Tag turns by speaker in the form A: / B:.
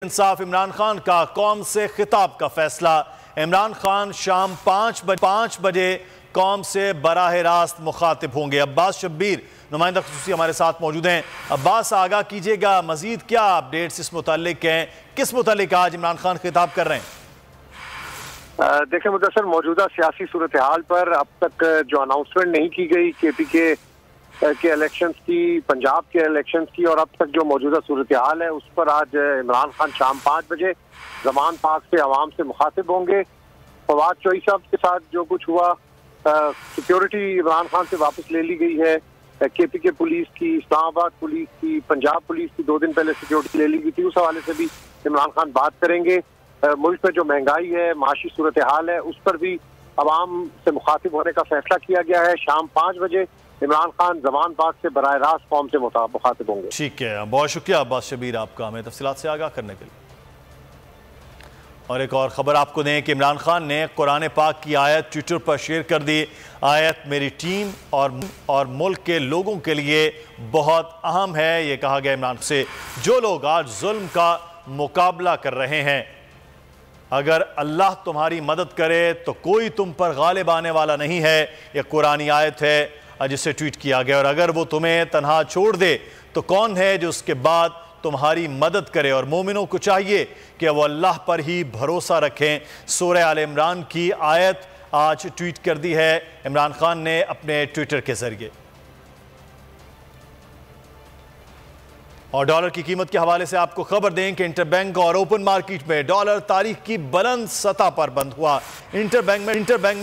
A: इंसाफ इमरान खान का कौम से खिताब का फैसला। इमरान खान शाम 5 बजे कौम से बराह रास्त मुखातिब होंगे। अब्बास शब्बीर नुमाइंदा खुसूसी हमारे साथ मौजूद हैं। अब्बास, आगाह कीजिएगा, मजीद क्या अपडेट्स इस मुतालिक हैं, किस मुतालिक आज इमरान खान खिताब कर रहे हैं?
B: देखिए मुदस्सर, मौजूदा सियासी सूरत हाल पर अब तक जो अनाउंसमेंट नहीं की गई KPK के इलेक्शंस की, पंजाब के इलेक्शंस की, और अब तक जो मौजूदा सूरत हाल है उस पर आज इमरान खान शाम 5 बजे ज़मान पाक से आवाम से मुखातिब होंगे। फवाद चौधरी साहब के साथ जो कुछ हुआ, सिक्योरिटी इमरान खान से वापस ले ली गई है। KPK पुलिस की, इस्लामाबाद पुलिस की, पंजाब पुलिस की 2 दिन पहले सिक्योरिटी ले ली गई थी। उस हवाले से भी इमरान खान बात करेंगे। मुल्क में जो महंगाई है, माशी सूरत हाल है, उस पर भी आवाम से मुखातिब होने का फैसला किया गया है। शाम 5 बजे इमरान खान ज़मान पाक से बराह रास्त कौम से मुखातिब होंगे।
A: ठीक है, बहुत शुक्रिया अब्बास शब्बीर आपका हमें तफसीलात से आगाह करने के लिए। और एक और खबर आपको दें कि इमरान खान ने कुरान पाक की आयत ट्विटर पर शेयर कर दी। आयत मेरी टीम और मुल्क के लोगों के लिए बहुत अहम है। ये कहा गया इमरान से, जो लोग आज जुल्म का मुकाबला कर रहे हैं, अगर अल्लाह तुम्हारी मदद करे तो कोई तुम पर गालिब आने वाला नहीं है। यह कुरानी आयत है जिसे ट्वीट किया गया। और अगर वो तुम्हें तन्हा छोड़ दे तो कौन है जो उसके बाद तुम्हारी मदद करे। और मोमिनों को चाहिए कि वो अल्लाह पर ही भरोसा रखें। सूरह आल इमरान की आयत आज ट्वीट कर दी है इमरान खान ने अपने ट्विटर के जरिए। और डॉलर की कीमत के हवाले से आपको खबर दें कि इंटरबैंक और ओपन मार्केट में डॉलर तारीख की बुलंद सतह पर बंद हुआ। इंटरबैंक में